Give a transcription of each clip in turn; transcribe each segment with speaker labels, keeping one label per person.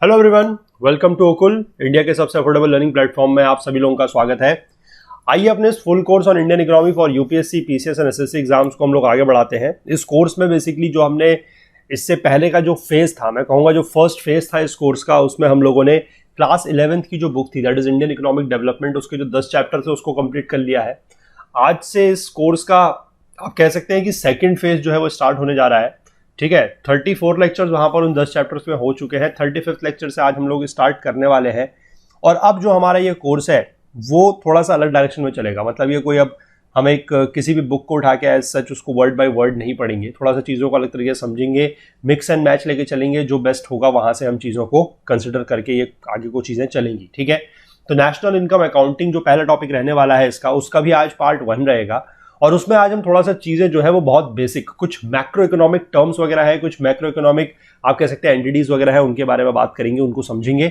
Speaker 1: Hello everyone, welcome to ओकुल, India के सबसे अफोर्डेबल लर्निंग प्लेटफॉर्म में आप सभी लोगों का स्वागत है। आइए अपने इस full course on Indian economy for UPSC, PCS and SSC exams को हम लोग आगे बढ़ाते हैं। इस कोर्स में बेसिकली जो हमने इससे पहले का जो फेज था, मैं कहूँगा जो फर्स्ट फेज था इस कोर्स का, उसमें हम लोगों ने क्लास 11th की जो बुक थी that is Indian economic development, उसके जो 10 चैप्टर थे उसको कंप्लीट कर लिया है। आज से इस कोर्स का आप कह सकते हैं कि सेकेंड फेज जो है वो स्टार्ट होने जा रहा है। ठीक है, 34 लेक्चर्स वहां पर उन 10 चैप्टर्स में हो चुके हैं। 35th लेक्चर से आज हम लोग स्टार्ट करने वाले हैं और अब जो हमारा ये कोर्स है वो थोड़ा सा अलग डायरेक्शन में चलेगा। मतलब ये कोई अब हम एक किसी भी बुक को उठा के एज सच उसको वर्ड बाय वर्ड नहीं पढ़ेंगे, थोड़ा सा चीज़ों को अलग तरीके से समझेंगे, मिक्स एंड मैच लेके चलेंगे, जो बेस्ट होगा वहां से हम चीज़ों को कंसिडर करके ये आगे को चीज़ें चलेंगी। ठीक है, तो नेशनल इनकम अकाउंटिंग जो पहला टॉपिक रहने वाला है इसका, उसका भी आज पार्ट 1 रहेगा और उसमें आज हम थोड़ा सा चीजें जो है वो बहुत बेसिक, कुछ मैक्रो इकोनॉमिक टर्म्स वगैरह है, कुछ मैक्रो इकोनॉमिक आप कह सकते हैं एंटिटीज वगैरह है, उनके बारे में बात करेंगे, उनको समझेंगे।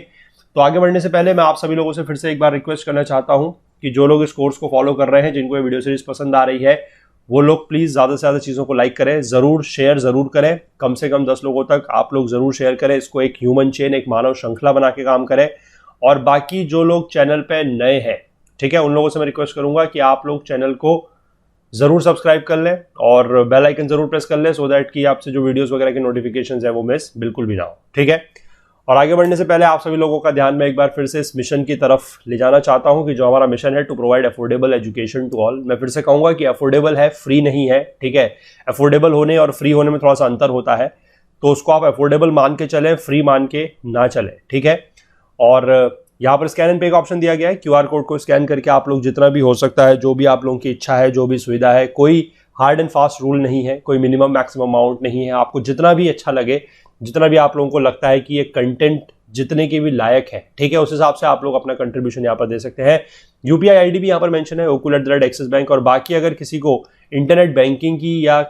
Speaker 1: तो आगे बढ़ने से पहले मैं आप सभी लोगों से फिर से एक बार रिक्वेस्ट करना चाहता हूं कि जो लोग इस कोर्स को फॉलो कर रहे हैं, जिनको ये वीडियो सीरीज पसंद आ रही है, वो लोग प्लीज ज्यादा से ज्यादा चीजों को लाइक करें, जरूर शेयर जरूर करें, कम से कम 10 लोगों तक आप लोग जरूर शेयर करें। इसको एक ह्यूमन चेन, एक मानव श्रृंखला बना के काम करें। और बाकी जो लोग चैनल पे नए हैं, ठीक है, उन लोगों से मैं रिक्वेस्ट करूंगा कि आप लोग चैनल को जरूर सब्सक्राइब कर लें और बेल आइकन जरूर प्रेस कर लें, सो दैट कि आपसे जो वीडियोस वगैरह के नोटिफिकेशंस है वो मिस बिल्कुल भी ना हो। ठीक है, और आगे बढ़ने से पहले आप सभी लोगों का ध्यान मैं एक बार फिर से इस मिशन की तरफ ले जाना चाहता हूं कि जो हमारा मिशन है to provide affordable education to all. मैं फिर से कहूंगा कि अफोर्डेबल है, फ्री नहीं है। ठीक है, अफोर्डेबल होने और फ्री होने में थोड़ा सा अंतर होता है, तो उसको आप अफोर्डेबल मान के चलें, फ्री मान के ना चलें। ठीक है, और यहाँ पर स्कैन एंड पे का ऑप्शन दिया गया है। क्यूआर कोड को स्कैन करके आप लोग जितना भी हो सकता है, जो भी आप लोगों की इच्छा है, जो भी सुविधा है, कोई हार्ड एंड फास्ट रूल नहीं है, कोई मिनिमम मैक्सिमम अमाउंट नहीं है। आपको जितना भी अच्छा लगे, जितना भी आप लोगों को लगता है कि ये कंटेंट जितने के भी लायक है, ठीक है, उस हिसाब से आप लोग अपना कंट्रीब्यूशन यहाँ पर दे सकते हैं। यूपीआई आईडी भी यहाँ पर मेंशन है, okul@axis बैंक। और बाकी अगर किसी को इंटरनेट बैंकिंग की या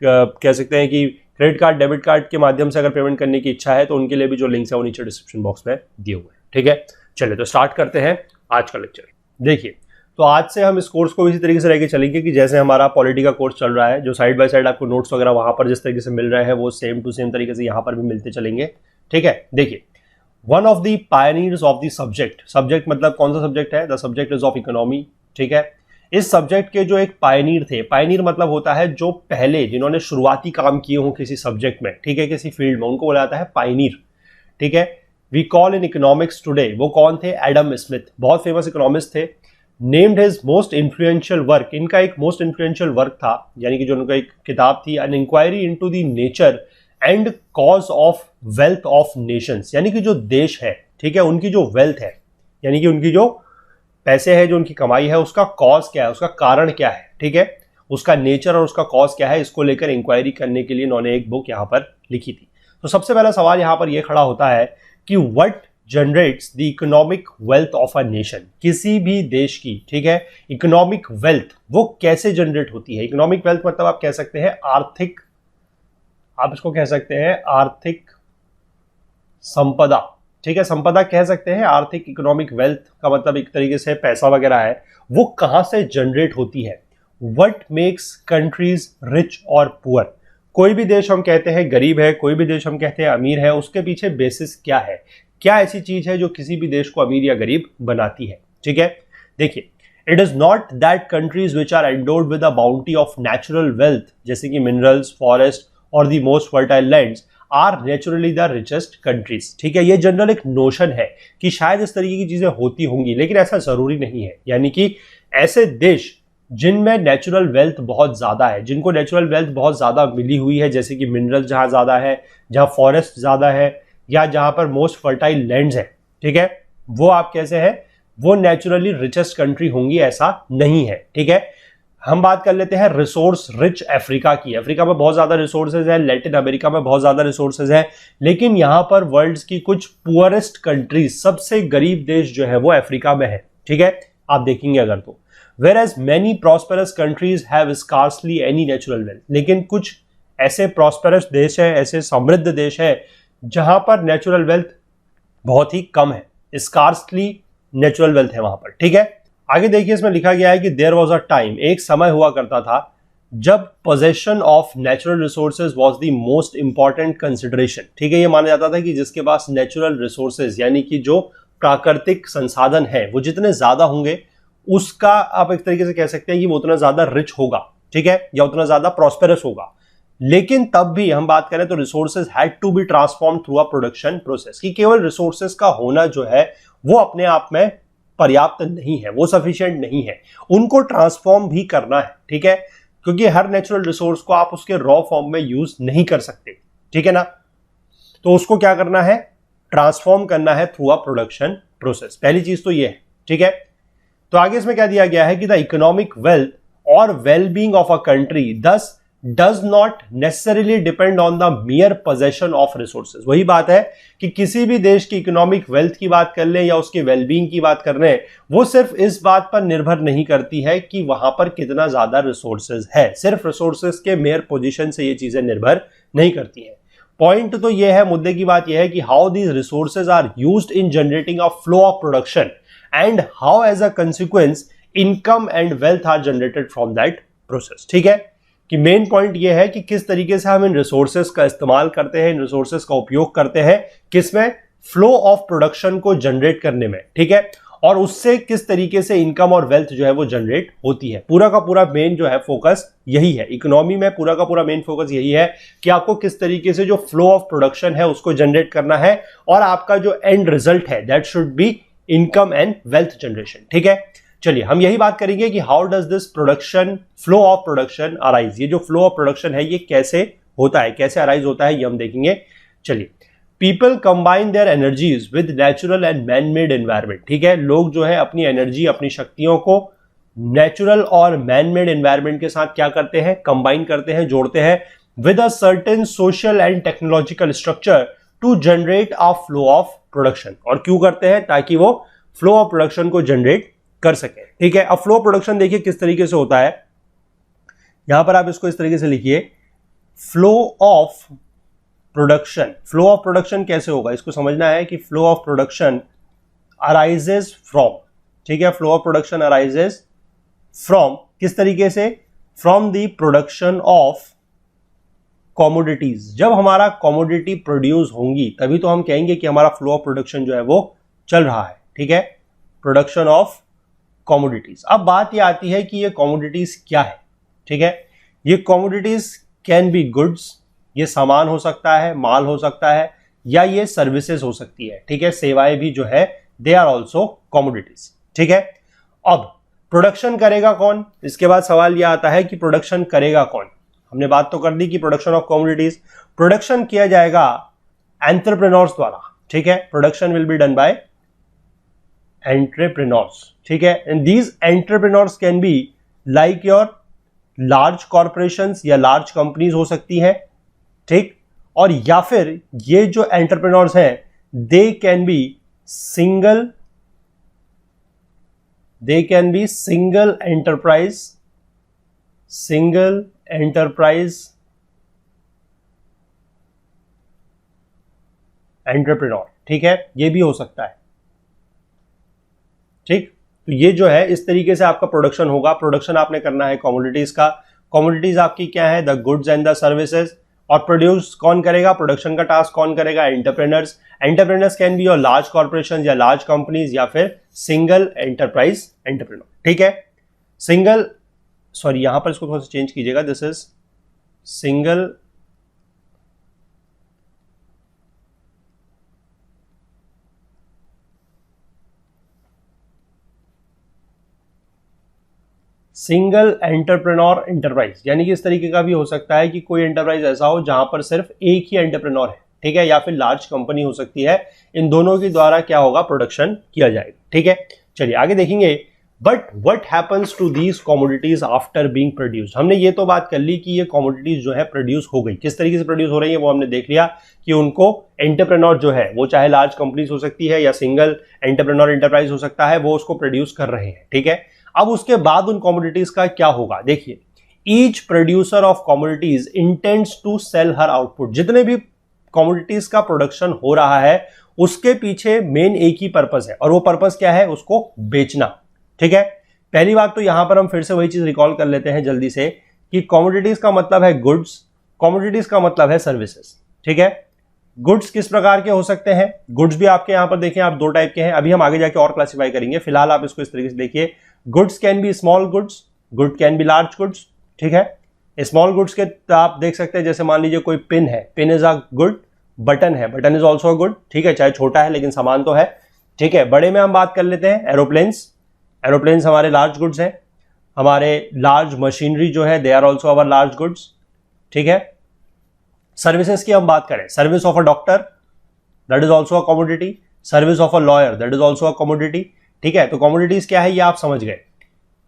Speaker 1: कह सकते हैं कि क्रेडिट कार्ड, डेबिट कार्ड के माध्यम से अगर पेमेंट करने की इच्छा है, तो उनके लिए भी जो लिंक्स है वो नीचे डिस्क्रिप्शन बॉक्स में दिए हुए हैं। ठीक है, चलिए तो स्टार्ट करते हैं आज का लेक्चर। देखिए, तो आज से हम इस कोर्स को इसी तरीके से लेके चलेंगे कि जैसे हमारा पॉलिटी का कोर्स चल रहा है, जो साइड बाय साइड आपको नोट्स वगैरह वहां पर जिस तरीके से मिल रहे हैं, वो सेम टू सेम तरीके से यहाँ पर भी मिलते चलेंगे। ठीक है, देखिए, one of the pioneers of the subject मतलब कौन सा सब्जेक्ट है? The subject is of economy. ठीक है, इस सब्जेक्ट के जो एक पायनियर थे, पायनियर मतलब होता है जो पहले जिन्होंने शुरुआती काम किए हों किसी सब्जेक्ट में, ठीक है, किसी फील्ड में, उनको बोला जाता है पायनियर। ठीक है, we call in economics today. वो कौन थे? एडम स्मिथ, बहुत फेमस इकोनॉमिस्ट थे। Named his most influential work, इनका एक मोस्ट इन्फ्लुएंशियल वर्क था, यानी कि जो उनका एक किताब थी, an inquiry into the nature and cause of wealth of nations. यानी कि जो देश है, ठीक है, उनकी जो वेल्थ है, यानी कि उनकी जो पैसे है, जो उनकी कमाई है, उसका कॉज क्या है, उसका कारण क्या है, ठीक है, उसका नेचर और उसका कॉज क्या है, इसको लेकर इंक्वायरी करने के लिए इन्होंने एक बुक यहाँ पर लिखी थी। तो सबसे पहला सवाल यहाँ पर यह खड़ा होता है कि what generates the economic wealth of a nation. किसी भी देश की, ठीक है, इकोनॉमिक वेल्थ वो कैसे जनरेट होती है? इकोनॉमिक वेल्थ मतलब आप कह सकते हैं आर्थिक, आप इसको कह सकते हैं आर्थिक संपदा। ठीक है, संपदा कह सकते हैं। आर्थिक, इकोनॉमिक वेल्थ का मतलब एक तरीके से पैसा वगैरह है, वो कहां से जनरेट होती है? व्हाट मेक्स कंट्रीज रिच और पुअर। कोई भी देश हम कहते हैं गरीब है, कोई भी देश हम कहते हैं अमीर है, उसके पीछे बेसिस क्या है? क्या ऐसी चीज है जो किसी भी देश को अमीर या गरीब बनाती है? ठीक है, देखिए, it is not that countries which are endowed with a bounty of natural wealth, जैसे कि मिनरल्स, फॉरेस्ट और the most fertile lands are naturally the richest countries. ठीक है, ये जनरल एक नोशन है कि शायद इस तरीके की चीजें होती होंगी, लेकिन ऐसा जरूरी नहीं है। यानी कि ऐसे देश जिनमें नेचुरल वेल्थ बहुत ज्यादा है, जिनको नेचुरल वेल्थ बहुत ज्यादा मिली हुई है, जैसे कि मिनरल जहां ज्यादा है, जहां फॉरेस्ट ज्यादा है, या जहां पर मोस्ट फर्टाइल लैंड्स है, ठीक है, वो आप कैसे हैं, वो नेचुरली रिचेस्ट कंट्री होंगी, ऐसा नहीं है। ठीक है, हम बात कर लेते हैं रिसोर्स रिच अफ्रीका की। अफ्रीका में बहुत ज्यादा रिसोर्सेज है, लैटिन अमेरिका में बहुत ज्यादा रिसोर्सेज है, लेकिन यहां पर वर्ल्ड की कुछ पुअरेस्ट कंट्रीज, सबसे गरीब देश जो है वो अफ्रीका में है। ठीक है, आप देखेंगे अगर तो, whereas many prosperous countries have scarcely any natural wealth। लेकिन कुछ ऐसे प्रॉस्पेरस देश है, ऐसे समृद्ध देश है, जहां पर नेचुरल वेल्थ बहुत ही कम है, स्कार्सली नेचुरल वेल्थ है वहां पर। ठीक है, आगे देखिए, इसमें लिखा गया है कि देयर वाज अ टाइम, एक समय हुआ करता था, जब possession of natural resources was the most important consideration, ठीक है, ये माना जाता था कि जिसके पास नेचुरल रिसोर्सेज यानी कि जो प्राकृतिक संसाधन है वो जितने ज्यादा होंगे उसका आप एक तरीके से कह सकते हैं कि वो उतना ज्यादा रिच होगा, ठीक है, या उतना ज्यादा प्रॉस्पेरस होगा। लेकिन तब भी हम बात करें तो resources had to be transform through a production process, कि केवल रिसोर्सेज का होना जो है वो अपने आप में पर्याप्त नहीं है, वो सफिशिएंट नहीं है, उनको ट्रांसफॉर्म भी करना है, ठीक है, क्योंकि हर नेचुरल रिसोर्स को आप उसके रॉ फॉर्म में यूज नहीं कर सकते, ठीक है ना। तो उसको क्या करना है, ट्रांसफॉर्म करना है थ्रू अ प्रोडक्शन प्रोसेस। पहली चीज तो ये है, ठीक है। तो आगे इसमें क्या दिया गया है कि द इकोनॉमिक वेल्थ और वेलबींग ऑफ अ कंट्री दस does not necessarily depend on the मियर possession of resources. वही बात है कि किसी भी देश की इकोनॉमिक वेल्थ की बात कर लें या उसके वेलबींग की बात कर लें, वो सिर्फ इस बात पर निर्भर नहीं करती है कि वहां पर कितना ज्यादा रिसोर्सेज है, सिर्फ रिसोर्सेज के मेयर पोजीशन से ये चीजें निर्भर नहीं करती हैं। पॉइंट तो ये है, मुद्दे की बात यह है कि how these resources are used in generating a flow of production and how as a consequence income and wealth are generated from that process, ठीक है। कि मेन पॉइंट यह है कि किस तरीके से हम इन रिसोर्सेज का इस्तेमाल करते हैं, इन रिसोर्सेज का उपयोग करते हैं, किसमें, फ्लो ऑफ प्रोडक्शन को जनरेट करने में, ठीक है, और उससे किस तरीके से इनकम और वेल्थ जो है वो जनरेट होती है। पूरा का पूरा मेन जो है फोकस यही है, इकोनॉमी में पूरा का पूरा मेन फोकस यही है कि आपको किस तरीके से जो फ्लो ऑफ प्रोडक्शन है उसको जनरेट करना है और आपका जो एंड रिजल्ट है that should be income and wealth generation, ठीक है। चलिए हम यही बात करेंगे कि how does this production flow of production arise, ये जो फ्लो ऑफ प्रोडक्शन है ये कैसे होता है, कैसे अराइज होता है, ये हम देखेंगे। चलिए, people combine their energies with natural and man made environment, ठीक है, लोग जो है अपनी एनर्जी, अपनी शक्तियों को नेचुरल और मैन मेड एनवायरमेंट के साथ क्या करते हैं, कंबाइन करते हैं, जोड़ते हैं with a certain social and technological structure to generate a flow of production. और क्यों करते हैं, ताकि वो फ्लो ऑफ प्रोडक्शन को जनरेट कर सके, ठीक है। अब फ्लो प्रोडक्शन देखिए किस तरीके से होता है, यहां पर आप इसको इस तरीके से लिखिए, flow of production. Flow of production कैसे होगा, इसको समझना है कि flow of production arises from, ठीक है, flow of production arises from किस तरीके से, from the production of commodities. जब हमारा कॉमोडिटी प्रोड्यूस होंगी तभी तो हम कहेंगे कि हमारा फ्लो ऑफ प्रोडक्शन जो है वो चल रहा है, ठीक है, प्रोडक्शन ऑफ कॉमोडिटीज। अब बात ये आती है कि ये कॉमोडिटीज क्या है, ठीक है। ये कॉमोडिटीज कैन बी गुड्स, ये सामान हो सकता है, माल हो सकता है, या ये सर्विसेज हो सकती है, ठीक है, सेवाएं भी जो है दे आर ऑल्सो कॉमोडिटीज, ठीक है। अब प्रोडक्शन करेगा कौन, इसके बाद सवाल यह आता है कि प्रोडक्शन करेगा कौन। हमने बात तो कर दी कि प्रोडक्शन ऑफ कॉमोडिटीज, प्रोडक्शन किया जाएगा एंटरप्रेन्योर्स द्वारा, ठीक है, production will be done by entrepreneurs, ठीक है। And these entrepreneurs can be like your large corporations या लार्ज कंपनीज हो सकती है, ठीक, और या फिर ये जो एंटरप्रेन्योर्स हैं दे can B single enterprise entrepreneur, ठीक है, ये भी हो सकता है, ठीक। तो ये जो है इस तरीके से आपका प्रोडक्शन होगा। प्रोडक्शन आपने करना है कमोडिटीज का, कमोडिटीज आपकी क्या है, the goods and the services, और प्रोड्यूस कौन करेगा, प्रोडक्शन का टास्क कौन करेगा, entrepreneurs. Entrepreneurs can be your large corporation या लार्ज कंपनीज या फिर सिंगल एंटरप्राइज एंटरप्रेन्योर, ठीक है। सिंगल, सॉरी यहां पर इसको थोड़ा सा चेंज कीजिएगा, this is single entrepreneur enterprise, यानी कि इस तरीके का भी हो सकता है कि कोई एंटरप्राइज ऐसा हो जहां पर सिर्फ एक ही एंटरप्रेन्योर है, ठीक है, या फिर लार्ज कंपनी हो सकती है, इन दोनों के द्वारा क्या होगा, प्रोडक्शन किया जाएगा, ठीक है। चलिए आगे देखेंगे, but what happens to these commodities after being produced. हमने ये तो बात कर ली कि ये कमोडिटीज जो है प्रोड्यूस हो गई, किस तरीके से प्रोड्यूस हो रही है वो हमने देख लिया कि उनको एंटरप्रेन्योर जो है वो चाहे लार्ज कंपनीज हो सकती है या सिंगल एंटरप्रेन्योर एंटरप्राइज हो सकता है, वो उसको प्रोड्यूस कर रहे हैं, ठीक है। अब उसके बाद उन कमोडिटीज का क्या होगा, देखिए, each producer of commodities intends to sell her output. जितने भी कमोडिटीज का प्रोडक्शन हो रहा है उसके पीछे मेन एक ही पर्पस है, और वो पर्पस क्या है, उसको बेचना, ठीक है। पहली बात तो यहां पर हम फिर से वही चीज रिकॉल कर लेते हैं जल्दी से कि कमोडिटीज का मतलब है गुड्स, कमोडिटीज का मतलब है सर्विसेज। ठीक है, गुड्स किस प्रकार के हो सकते हैं? गुड्स भी आपके यहां पर देखें आप दो टाइप के हैं, अभी हम आगे जाके और क्लासिफाई करेंगे, फिलहाल आप इसको इस तरीके से देखिए। Goods can be small goods, good can be large goods. ठीक है, स्मॉल गुड्स के आप देख सकते हैं, जैसे मान लीजिए कोई पिन है, pin is a good, button है, बटन इज ऑल्सो गुड। ठीक है, चाहे छोटा है लेकिन सामान तो है। ठीक है, बड़े में हम बात कर लेते हैं एरोप्लेन्स, एरोप्लेन्स हमारे लार्ज गुड्स हैं। हमारे लार्ज मशीनरी जो है they are also our large goods. ठीक है, सर्विसेज की हम बात करें, service of a doctor that is also a commodity, service of a lawyer that is also a commodity. ठीक है, तो कमोडिटीज क्या है ये आप समझ गए।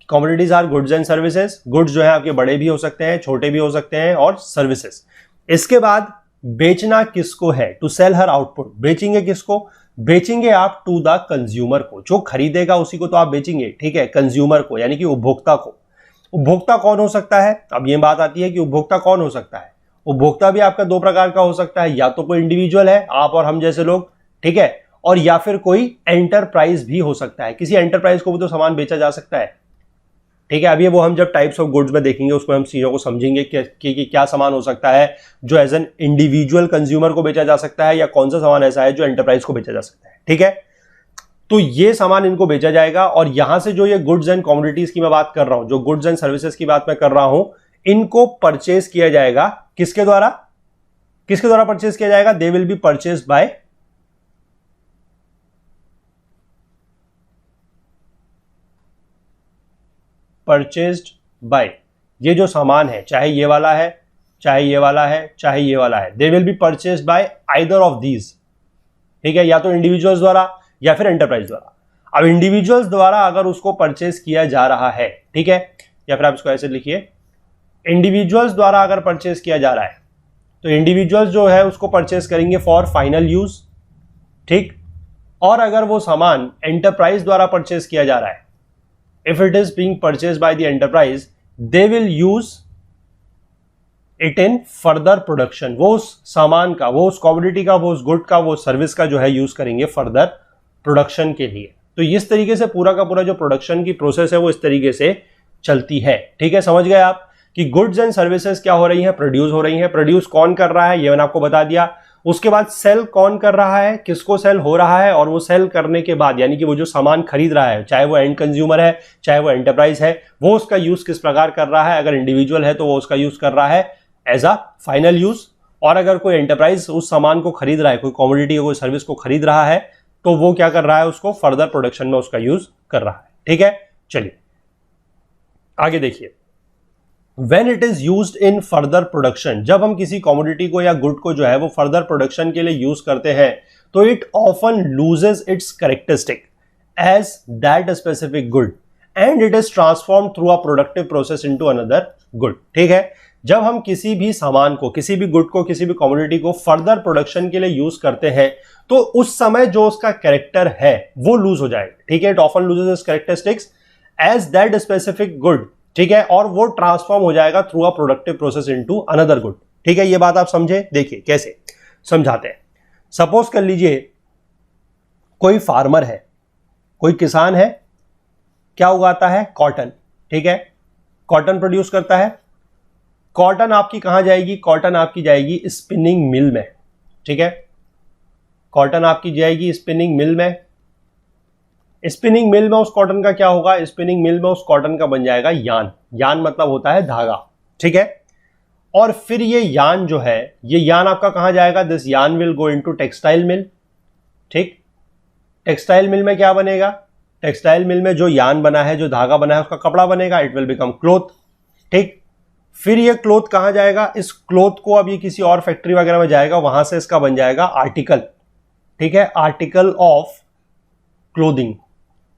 Speaker 1: Commodities are goods and services. Goods जो है आपके बड़े भी हो सकते हैं, छोटे भी हो सकते हैं, और सर्विसेज। इसके बाद बेचना किसको है? To sell her output. बेचेंगे किसको? बेचेंगे आप टू द कंज्यूमर को, जो खरीदेगा उसी को तो आप बेचेंगे। ठीक है, कंज्यूमर को यानी कि उपभोक्ता को। उपभोक्ता कौन हो सकता है? अब ये बात आती है कि उपभोक्ता कौन हो सकता है। उपभोक्ता भी आपका दो प्रकार का हो सकता है, या तो कोई इंडिविजुअल है, आप और हम जैसे लोग, ठीक है, और या फिर कोई एंटरप्राइज भी हो सकता है। किसी एंटरप्राइज को भी तो सामान बेचा जा सकता है। ठीक है, अभी वो हम जब टाइप्स ऑफ गुड्स में देखेंगे उसमें हम चीजों को समझेंगे कि क्या सामान हो सकता है जो एज एन इंडिविजुअल कंज्यूमर को बेचा जा सकता है, या कौन सा सामान ऐसा है जो एंटरप्राइज को बेचा जा सकता है। ठीक है, तो ये सामान इनको बेचा जाएगा, और यहां से जो ये गुड्स एंड कमोडिटीज की मैं बात कर रहा हूं, जो गुड्स एंड सर्विसेज की बात मैं कर रहा हूं, इनको परचेज किया जाएगा किसके द्वारा? किसके द्वारा परचेज किया जाएगा? They will be purchase by purchased bye, ये जो सामान है, चाहे ये वाला है, चाहे ये वाला है, चाहे ये वाला है, they will be purchased bye either of these. ठीक है, या तो इंडिविजुअल्स द्वारा या फिर एंटरप्राइज द्वारा। अब इंडिविजुअल्स द्वारा अगर उसको परचेज किया जा रहा है, ठीक है, या फिर आप इसको ऐसे लिखिए, इंडिविजुअल्स द्वारा अगर परचेज किया जा रहा है तो इंडिविजुअल्स जो है उसको परचेज करेंगे फॉर फाइनल यूज। ठीक, और अगर वो सामान एंटरप्राइज द्वारा परचेज किया जा रहा है, if it is being purchased by the enterprise, they will use it in further production। वो उस सामान का, वो उस कमोडिटी का, वो उस गुड का, वो सर्विस का जो है यूज करेंगे फर्दर प्रोडक्शन के लिए। तो इस तरीके से पूरा का पूरा जो प्रोडक्शन की प्रोसेस है वो इस तरीके से चलती है। ठीक है, समझ गए आप कि गुड्स एंड सर्विसेज क्या हो रही हैं? प्रोड्यूस हो रही हैं। प्रोड्यूस कौन कर रहा है ये मैंने आपको बता दिया। उसके बाद सेल कौन कर रहा है, किसको सेल हो रहा है, और वो सेल करने के बाद यानी कि वो जो सामान खरीद रहा है, चाहे वो एंड कंज्यूमर है चाहे वो एंटरप्राइज है, वो उसका यूज किस प्रकार कर रहा है। अगर इंडिविजुअल है तो वो उसका यूज कर रहा है एज अ फाइनल यूज, और अगर कोई एंटरप्राइज उस सामान को खरीद रहा है, कोई कमोडिटी कोई सर्विस को खरीद रहा है, तो वो क्या कर रहा है? उसको फर्दर प्रोडक्शन में उसका यूज कर रहा है। ठीक है, चलिए आगे देखिए। When it is used in further production, जब हम किसी कमोडिटी को या गुड को जो है वो फर्दर प्रोडक्शन के लिए यूज करते हैं, तो it often loses its characteristic as that specific good and it is transform through a productive process into another good. ठीक है, जब हम किसी भी सामान को, किसी भी गुड को, किसी भी कमोडिटी को फर्दर प्रोडक्शन के लिए यूज करते हैं, तो उस समय जो उसका कैरेक्टर है वो लूज हो जाएगा। ठीक है, it often loses its characteristics as that specific good. ठीक है, और वो ट्रांसफॉर्म हो जाएगा through a productive process into another good. ठीक है, ये बात आप समझे? देखिए कैसे समझाते हैं। सपोज कर लीजिए कोई फार्मर है, कोई किसान है, क्या उगाता है? कॉटन। ठीक है, कॉटन प्रोड्यूस करता है। कॉटन आपकी कहां जाएगी? कॉटन आपकी जाएगी स्पिनिंग मिल में। ठीक है, कॉटन आपकी जाएगी स्पिनिंग मिल में। स्पिनिंग मिल में उस कॉटन का क्या होगा? स्पिनिंग मिल में उस कॉटन का बन जाएगा यान। यान मतलब होता है धागा। ठीक है, और फिर ये यान जो है, ये यान आपका कहां जाएगा? दिस यान will go into textile mill. ठीक, टेक्सटाइल मिल में क्या बनेगा? टेक्सटाइल मिल में जो यान बना है, जो धागा बना है, उसका कपड़ा बनेगा। It will become cloth. ठीक, फिर ये क्लोथ कहां जाएगा? इस क्लोथ को अब ये किसी और फैक्ट्री वगैरह में जाएगा, वहां से इसका बन जाएगा आर्टिकल। ठीक है, आर्टिकल ऑफ क्लोथिंग।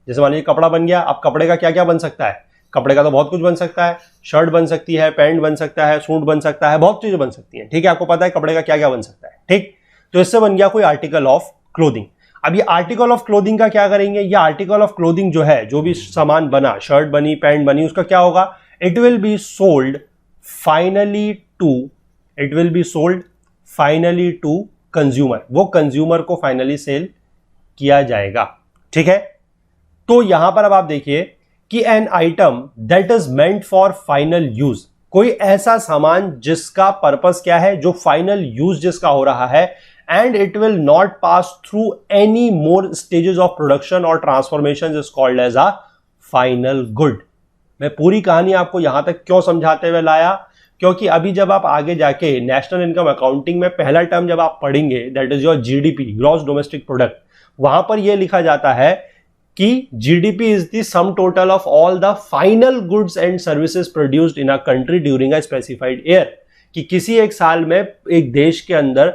Speaker 1: जैसे मान लीजिए कपड़ा बन गया, अब कपड़े का क्या क्या बन सकता है? कपड़े का तो बहुत कुछ बन सकता है, शर्ट बन सकती है, पैंट बन सकता है, सूट बन सकता है, बहुत चीजें बन सकती हैं। ठीक है, आपको पता है कपड़े का क्या क्या बन सकता है। ठीक, तो इससे बन गया कोई आर्टिकल ऑफ क्लोथिंग। अब ये आर्टिकल ऑफ क्लोथिंग का क्या करेंगे? ये आर्टिकल ऑफ क्लोथिंग जो है, जो भी सामान बना, शर्ट बनी, पैंट बनी, उसका क्या होगा? It will be sold finally to, it will be sold finally to consumer. वो कंज्यूमर को फाइनली सेल किया जाएगा। ठीक है, तो यहां पर अब आप देखिए कि an item that is meant for final use, कोई ऐसा सामान जिसका पर्पस क्या है, जो फाइनल यूज जिसका हो रहा है, and it will not pass through any more stages of production और transformation is called as a final good. मैं पूरी कहानी आपको यहां तक क्यों समझाते हुए लाया, क्योंकि अभी जब आप आगे जाके नेशनल इनकम अकाउंटिंग में पहला टर्म जब आप पढ़ेंगे, that is your GDP, gross domestic product, वहां पर यह लिखा जाता है कि GDP is the sum total of all the final goods and services produced in a country during a specified year, कि किसी एक साल में एक देश के अंदर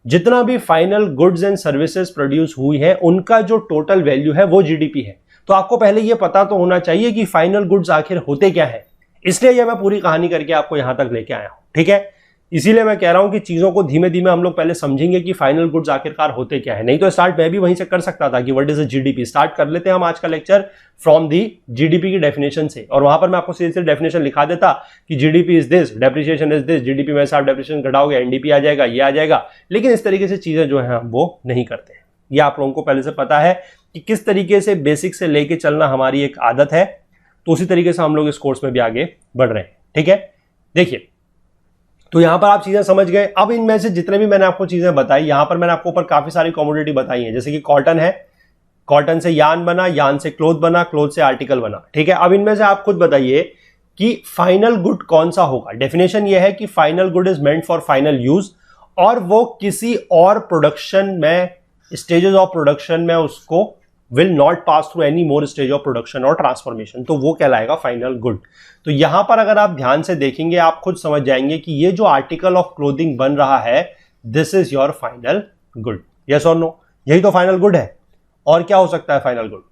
Speaker 1: जितना भी final goods and services produce हुई है उनका जो टोटल वैल्यू है वो जीडीपी है। तो आपको पहले यह पता तो होना चाहिए कि फाइनल गुड्स आखिर होते क्या है, इसलिए यह मैं पूरी कहानी करके आपको यहां तक लेके आया हूं, ठीक है। इसीलिए मैं कह रहा हूं कि चीजों को धीमे धीमे हम लोग पहले समझेंगे कि फाइनल गुड्स आखिरकार होते क्या है। नहीं तो स्टार्ट मैं भी वहीं से कर सकता था कि what is the GDP. Start कर लेते हैं हम आज का लेक्चर फ्रॉम दी जीडीपी की डेफिनेशन से, और वहां पर मैं आपको सीधे सीधे डेफिनेशन लिखा देता कि GDP is this, depreciation is this, GDP में से आप डेप्रिसिएशन घटाओगे एनडीपी आ जाएगा, ये आ जाएगा। लेकिन इस तरीके से चीजें जो है हम वो नहीं करते हैं। ये आप लोगों को पहले से पता है कि किस तरीके से बेसिक से लेके चलना हमारी एक आदत है, तो उसी तरीके से हम लोग इस कोर्स में भी आगे बढ़ रहे हैं, ठीक है। देखिए, तो यहां पर आप चीजें समझ गए। अब इनमें से जितने भी मैंने आपको चीजें बताई, यहां पर मैंने आपको ऊपर काफी सारी कमोडिटी बताई है, जैसे कि कॉटन है, कॉटन से यान बना, यान से क्लोथ बना, क्लोथ से आर्टिकल बना, ठीक है। अब इनमें से आप खुद बताइए कि फाइनल गुड कौन सा होगा। डेफिनेशन यह है कि final good is meant for final use, और वो किसी और प्रोडक्शन में, स्टेजेस ऑफ प्रोडक्शन में उसको will not pass through any more stage of production और ट्रांसफॉर्मेशन, तो वो कहलाएगा फाइनल गुड। तो यहां पर अगर आप ध्यान से देखेंगे आप खुद समझ जाएंगे कि ये जो आर्टिकल ऑफ क्लोथिंग बन रहा है, this is your final good. Yes और नो, यही तो फाइनल गुड है। और क्या हो सकता है फाइनल गुड,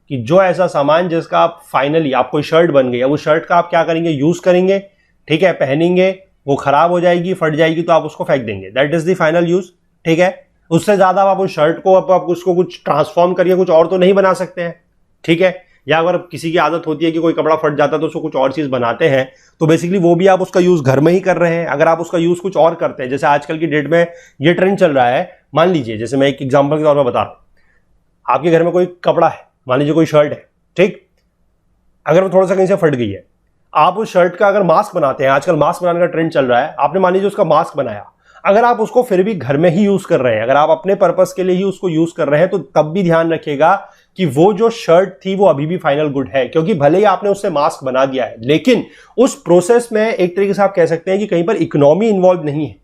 Speaker 1: कि जो ऐसा सामान जिसका आप फाइनली, आप कोई शर्ट बन गई, अब उस शर्ट का आप क्या करेंगे, यूज करेंगे, ठीक है, पहनेंगे, वो खराब हो जाएगी, फट जाएगी, तो आप उसको फेंक देंगे, that is the final use, ठीक है। उससे ज्यादा आप उस शर्ट को आप उसको कुछ ट्रांसफॉर्म करिए, कुछ और तो नहीं बना सकते हैं, ठीक है। या अगर किसी की आदत होती है कि कोई कपड़ा फट जाता है तो उसको कुछ और चीज बनाते हैं, तो बेसिकली वो भी आप उसका यूज घर में ही कर रहे हैं। अगर आप उसका यूज कुछ और करते हैं, जैसे आजकल की डेट में ये ट्रेंड चल रहा है, मान लीजिए, जैसे मैं एक एग्जांपल के तौर पर बता रहा हूं, आपके घर में कोई कपड़ा है, मान लीजिए कोई शर्ट है, ठीक, अगर वो थोड़ा सा कहीं से फट गई है, आप उस शर्ट का अगर मास्क बनाते हैं, आजकल मास्क बनाने का ट्रेंड चल रहा है, आपने मान लीजिए उसका मास्क बनाया, अगर आप उसको फिर भी घर में ही यूज कर रहे हैं, अगर आप अपने पर्पस के लिए ही उसको यूज कर रहे हैं, तो तब भी ध्यान रखिएगा कि वो जो शर्ट थी वो अभी भी फाइनल गुड है, क्योंकि भले ही आपने उससे मास्क बना दिया है, लेकिन उस प्रोसेस में एक तरीके से आप कह सकते हैं कि कहीं पर इकोनॉमी इन्वॉल्व नहीं है,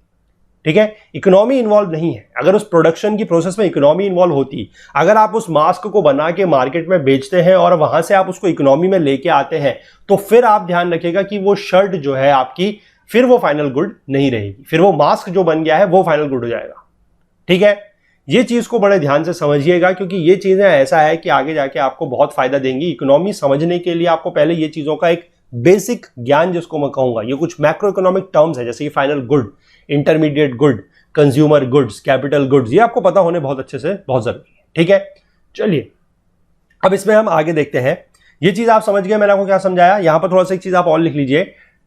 Speaker 1: ठीक है। इकोनॉमी इन्वॉल्व नहीं है। अगर उस प्रोडक्शन की प्रोसेस में इकोनॉमी इन्वॉल्व होती, अगर आप उस मास्क को बना के मार्केट में बेचते हैं और वहां से आप उसको इकोनॉमी में लेके आते हैं, तो फिर आप ध्यान रखिएगा कि वो शर्ट जो है आपकी, फिर वो फाइनल गुड नहीं रहेगी, फिर वो मास्क जो बन गया है वो फाइनल गुड हो जाएगा, ठीक है। ये चीज को बड़े ध्यान से समझिएगा, क्योंकि ये चीजें ऐसा है कि आगे जाके आपको बहुत फायदा देंगी। इकोनॉमी समझने के लिए आपको पहले ये चीजों का एक बेसिक ज्ञान, जिसको मैं कहूंगा, ये कुछ मैक्रो इकोनॉमिक टर्म्स है, जैसे कि final good, intermediate good, consumer goods, capital goods, ये आपको पता होने बहुत अच्छे से बहुत जरूरी है, ठीक है। चलिए अब इसमें हम आगे देखते हैं। ये चीज आप समझ गए मैंने आपको क्या समझाया। यहां पर थोड़ा सा एक चीज आप और लिख लीजिए,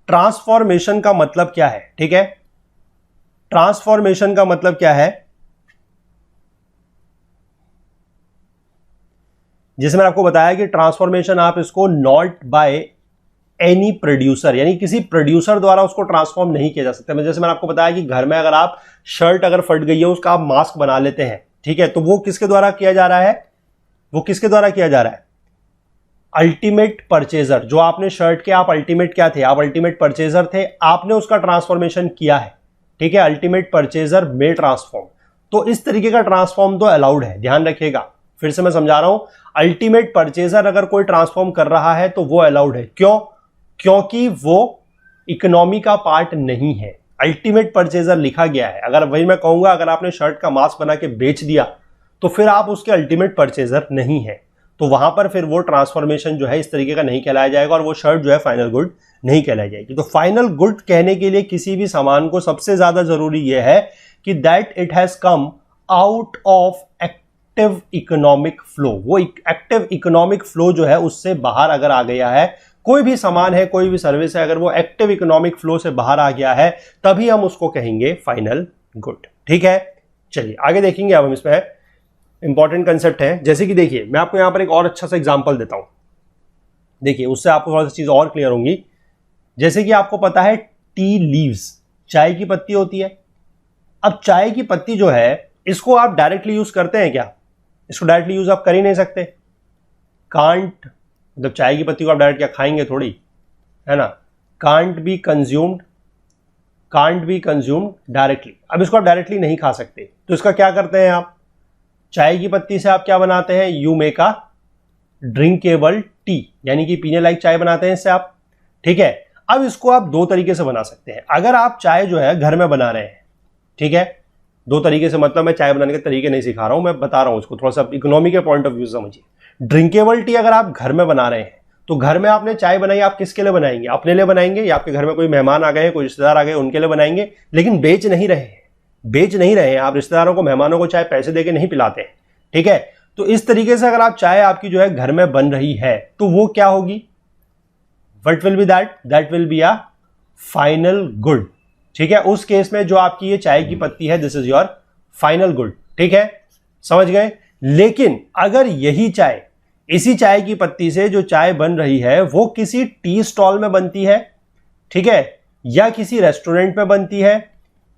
Speaker 1: ट्रांसफॉर्मेशन का मतलब क्या है, ठीक है। ट्रांसफॉर्मेशन का मतलब क्या है, जैसे मैंने आपको बताया कि ट्रांसफॉर्मेशन आप इसको नॉट बाय एनी प्रोड्यूसर, यानी किसी प्रोड्यूसर द्वारा उसको ट्रांसफॉर्म नहीं किया जा सकता। जैसे मैंने आपको बताया कि घर में अगर आप शर्ट अगर फट गई है, उसका आप मास्क बना लेते हैं, ठीक है, तो वो किसके द्वारा किया जा रहा है, वो किसके द्वारा किया जा रहा है, अल्टीमेट परचेजर। जो आपने शर्ट के, आप अल्टीमेट क्या थे, आप अल्टीमेट परचेजर थे, आपने उसका ट्रांसफॉर्मेशन किया है, ठीक है, अल्टीमेट परचेजर में ट्रांसफॉर्म। तो इस तरीके का ट्रांसफॉर्म तो अलाउड है, ध्यान रखिएगा, फिर से मैं समझा रहा हूं, अल्टीमेट परचेजर अगर कोई ट्रांसफॉर्म कर रहा है तो वो अलाउड है। क्यों? क्योंकि वो इकोनॉमी का पार्ट नहीं है, अल्टीमेट परचेजर लिखा गया है। अगर वही मैं कहूंगा, अगर आपने शर्ट का मास्क बना के बेच दिया तो फिर आप उसके अल्टीमेट परचेजर नहीं है, तो वहां पर फिर वो ट्रांसफॉर्मेशन जो है इस तरीके का नहीं कहलाया जाएगा, और वो शर्ट जो है फाइनल गुड नहीं कहलाई जाएगी। तो फाइनल गुड कहने के लिए किसी भी सामान को सबसे ज्यादा जरूरी यह है कि that it has come out of active economic flow. वो एक्टिव इकोनॉमिक फ्लो जो है उससे बाहर अगर आ गया है, कोई भी सामान है, कोई भी सर्विस है, अगर वो एक्टिव इकोनॉमिक फ्लो से बाहर आ गया है, तभी हम उसको कहेंगे फाइनल गुड, ठीक है। चलिए आगे देखेंगे। अब हम इसमें इंपॉर्टेंट कंसेप्ट है, जैसे कि देखिए मैं आपको यहां पर एक और अच्छा सा एग्जांपल देता हूं, देखिए उससे आपको थोड़ा सा चीज और क्लियर होंगी। जैसे कि आपको पता है टी लीव्स, चाय की पत्ती होती है। अब चाय की पत्ती जो है इसको आप डायरेक्टली यूज करते हैं क्या? इसको डायरेक्टली यूज आप कर ही नहीं सकते। कांट, मतलब चाय की पत्ती को आप डायरेक्ट क्या खाएंगे थोड़ी, है ना। Can't be consumed directly. अब इसको आप डायरेक्टली नहीं खा सकते, तो इसका क्या करते हैं आप? चाय की पत्ती से आप क्या बनाते हैं? You make a drinkable T, यानी कि पीने लायक चाय बनाते हैं इससे आप। ठीक है, अब इसको आप दो तरीके से बना सकते हैं। अगर आप चाय जो है घर में बना रहे हैं, ठीक है, दो तरीके से मतलब मैं चाय बनाने के तरीके नहीं सिखा रहा हूं, मैं बता रहा हूं इसको थोड़ा सा इकोनॉमी के पॉइंट ऑफ व्यू से समझिए। ड्रिंकेबल टी अगर आप घर में बना रहे हैं, तो घर में आपने चाय बनाई, आप किसके लिए बनाएंगे? अपने लिए बनाएंगे, या आपके घर में कोई मेहमान आ गए, कोई रिश्तेदार आ गए, उनके लिए बनाएंगे। लेकिन बेच नहीं रहे हैं आप रिश्तेदारों को, मेहमानों को चाय पैसे देके नहीं पिलाते हैं। ठीक है, तो इस तरीके से अगर आप चाय आपकी जो है घर में बन रही है, तो वो क्या होगी? What will be that will be a final good. ठीक है, उस केस में जो आपकी ये चाय की पत्ती है, this is your final good. ठीक है, समझ गए। लेकिन अगर यही चाय, इसी चाय की पत्ती से जो चाय बन रही है वो किसी टी स्टॉल में बनती है, ठीक है, या किसी रेस्टोरेंट में बनती है,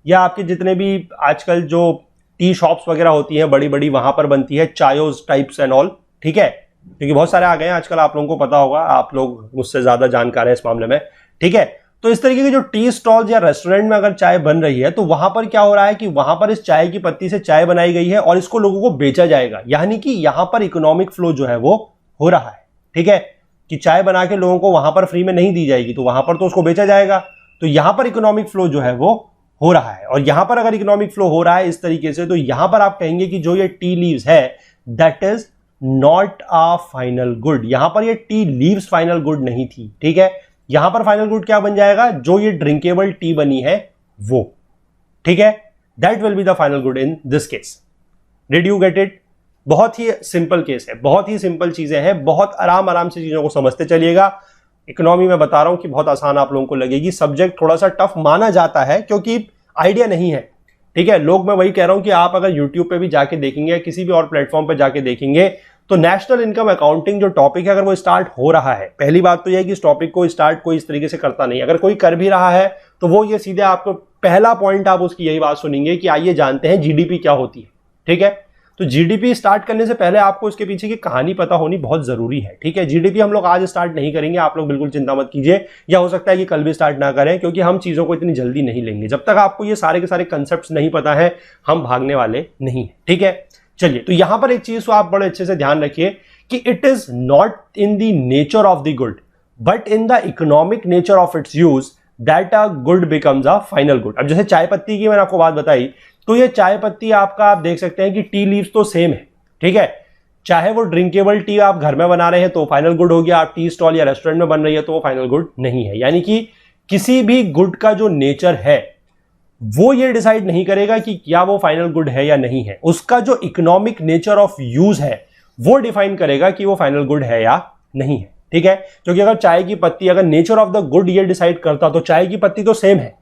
Speaker 1: या आपके जितने भी आजकल जो टी शॉप्स वगैरह होती हैं बड़ी बड़ी, वहां पर बनती है, चायोज टाइप्स एंड ऑल। ठीक है, क्योंकि बहुत सारे आ गए हैं आजकल, आप लोगों को पता होगा, आप लोग मुझसे ज्यादा जानकार हैं इस मामले में। ठीक है, तो इस तरीके के जो टी स्टॉल्स या रेस्टोरेंट में अगर चाय बन रही है, तो वहां पर क्या हो रहा है कि वहां पर इस चाय की पत्ती से चाय बनाई गई है और इसको लोगों को बेचा जाएगा, यानी कि यहां पर इकोनॉमिक फ्लो जो है वो हो रहा है। ठीक है, कि चाय बना के लोगों को वहां पर फ्री में नहीं दी जाएगी, तो वहां पर तो उसको बेचा जाएगा। तो यहां पर इकोनॉमिक फ्लो जो है वो हो रहा है। और यहां पर अगर इकोनॉमिक फ्लो हो रहा है इस तरीके से, तो यहां पर आप कहेंगे कि जो ये टी लीव्स है that is not a final good. यहां पर ये टी लीव्स फाइनल गुड नहीं थी। ठीक है, यहां पर फाइनल गुड क्या बन जाएगा? जो ये ड्रिंकेबल टी बनी है वो। ठीक है, that will be the final good in this case. Did you get it? बहुत ही सिंपल केस है, बहुत ही सिंपल चीजें हैं, बहुत आराम से चीजों को समझते चलिएगा। इकोनॉमी में बता रहा हूं कि बहुत आसान आप लोगों को लगेगी, सब्जेक्ट थोड़ा सा टफ माना जाता है क्योंकि आइडिया नहीं है। ठीक है, लोग, मैं वही कह रहा हूं कि आप अगर यूट्यूब पे भी जाके देखेंगे, किसी भी और प्लेटफॉर्म पे जाके देखेंगे, तो नेशनल इनकम अकाउंटिंग जो टॉपिक है अगर वो स्टार्ट हो रहा है, पहली बात तो यह है कि इस टॉपिक को स्टार्ट कोई इस तरीके से करता नहीं। अगर कोई कर भी रहा है तो वो ये सीधे आपको पहला पॉइंट आप उसकी यही बात सुनेंगे कि आइए जानते हैं जीडीपी क्या होती है। ठीक है, तो जीडीपी स्टार्ट करने से पहले आपको इसके पीछे की कहानी पता होनी बहुत जरूरी है। ठीक है, जीडीपी हम लोग आज स्टार्ट नहीं करेंगे, आप लोग बिल्कुल चिंता मत कीजिए, या हो सकता है कि कल भी स्टार्ट ना करें, क्योंकि हम चीजों को इतनी जल्दी नहीं लेंगे। जब तक आपको ये सारे के सारे कंसेप्ट नहीं पता है, हम भागने वाले नहीं है। ठीक है, चलिए, तो यहां पर एक चीज को आप बड़े अच्छे से ध्यान रखिए कि it is not in the nature of the good but in the economic nature of its use that a good becomes a final good. अब जैसे चाय पत्ती की मैंने आपको बात बताई, तो ये चाय पत्ती आपका, आप देख सकते हैं कि टी लीव्स तो सेम है। ठीक है, चाहे वो ड्रिंकेबल टी आप घर में बना रहे हैं तो फाइनल गुड हो गया, आप टी स्टॉल या रेस्टोरेंट में बन रही है तो वो फाइनल गुड नहीं है। यानी कि किसी भी गुड का जो नेचर है वो ये डिसाइड नहीं करेगा कि क्या वो फाइनल गुड है या नहीं है, उसका जो इकोनॉमिक नेचर ऑफ यूज है वो डिफाइन करेगा कि वो फाइनल गुड है या नहीं है। ठीक है, क्योंकि अगर चाय की पत्ती, अगर नेचर ऑफ द गुड ये डिसाइड करता, तो चाय की पत्ती तो सेम है।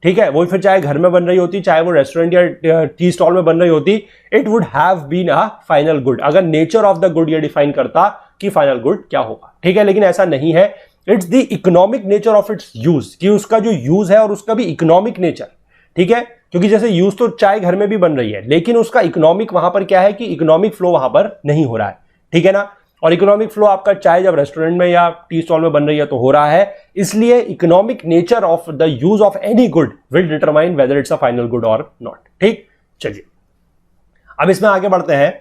Speaker 1: ठीक है, वो फिर चाहे घर में बन रही होती, चाहे वो रेस्टोरेंट या टी स्टॉल में बन रही होती, it would have been a final good, अगर नेचर ऑफ द गुड ये डिफाइन करता कि फाइनल गुड क्या होगा। ठीक है, लेकिन ऐसा नहीं है, it's the economic nature of its use, कि उसका जो यूज है और उसका भी इकोनॉमिक नेचर। ठीक है, क्योंकि जैसे यूज तो चाय घर में भी बन रही है, लेकिन उसका इकोनॉमिक वहां पर क्या है कि इकोनॉमिक फ्लो वहां पर नहीं हो रहा है। ठीक है ना, और इकोनॉमिक फ्लो आपका चाय जब रेस्टोरेंट में या टी स्टॉल में बन रही है तो हो रहा है। इसलिए economic nature of the use of any good will determine whether it's a final good और नॉट। ठीक, चलिए अब इसमें आगे बढ़ते हैं,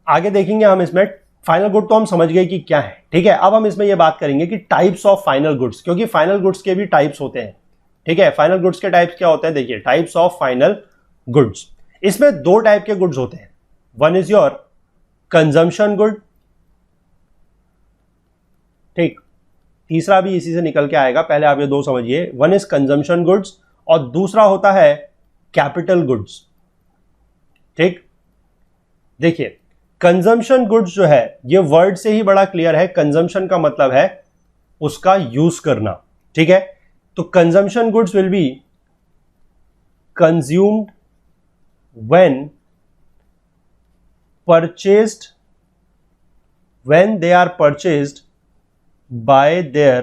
Speaker 1: आगे देखेंगे हम इसमें। फाइनल गुड तो हम समझ गए कि क्या है। ठीक है, अब हम इसमें यह बात करेंगे कि टाइप्स ऑफ फाइनल गुड्स, क्योंकि फाइनल गुड्स के भी टाइप्स होते हैं। ठीक है, फाइनल गुड्स के टाइप्स क्या होते हैं? देखिए, टाइप्स ऑफ फाइनल गुड्स, इसमें दो टाइप के गुड्स होते हैं। One is your consumption good, ठीक, तीसरा भी इसी से निकल के आएगा, पहले आप ये दो समझिए। वन इज कंजम्पशन गुड्स और दूसरा होता है कैपिटल गुड्स। ठीक, देखिए, कंजम्पशन गुड्स जो है ये वर्ड से ही बड़ा क्लियर है। कंजम्पशन का मतलब है उसका यूज करना। ठीक है, तो consumption goods will be consumed when purchased, when they are purchased by their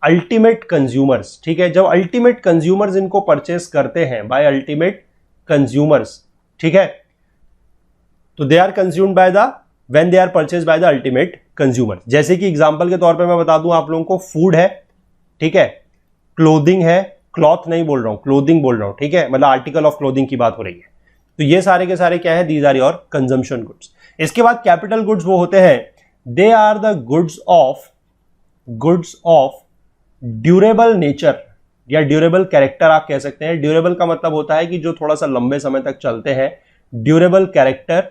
Speaker 1: ultimate consumers, ठीक है, जब अल्टीमेट कंज्यूमर्स इनको परचेस करते हैं बाय अल्टीमेट कंज्यूमर्स, ठीक है, तो they are consumed by the when they are purchase by the ultimate consumer. जैसे कि एग्जांपल के तौर पे मैं बता दूं आप लोगों को, फूड है, ठीक है, क्लोथिंग है, क्लॉथ नहीं बोल रहा हूं, क्लोथिंग बोल रहा हूं, ठीक है, मतलब आर्टिकल ऑफ क्लोथिंग की बात हो रही है। तो ये सारे के सारे क्या है, these are your consumption goods. इसके बाद कैपिटल गुड्स वो होते हैं, they are the goods of durable nature या ड्यूरेबल कैरेक्टर आप कह सकते हैं। ड्यूरेबल का मतलब होता है कि जो थोड़ा सा लंबे समय तक चलते हैं। Durable character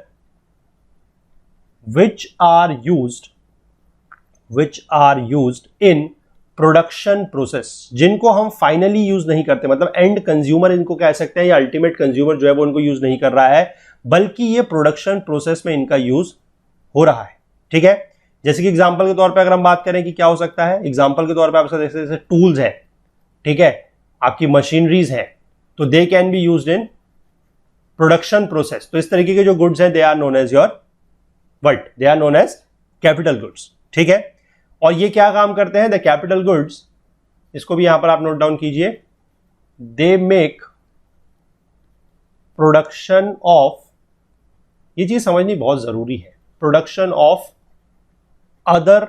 Speaker 1: which are used in production process, जिनको हम फाइनली यूज नहीं करते, मतलब एंड कंज्यूमर इनको कह सकते हैं, या अल्टीमेट कंज्यूमर जो है वो इनको यूज नहीं कर रहा है, बल्कि ये प्रोडक्शन प्रोसेस में इनका यूज हो रहा है, ठीक है। जैसे कि एग्जांपल के तौर पे अगर हम बात करें कि क्या हो सकता है, एग्जांपल के तौर पे आपसे जैसे टूल्स है, ठीक है, आपकी मशीनरीज है, तो they can be used in production process. तो इस तरीके के जो गुड्स है, they are known as your what, they are known as capital goods, ठीक है। और ये क्या काम करते हैं, द कैपिटल गुड्स, इसको भी यहां पर आप नोट डाउन कीजिए, दे मेक प्रोडक्शन ऑफ, ये चीज समझनी बहुत जरूरी है, प्रोडक्शन ऑफ अदर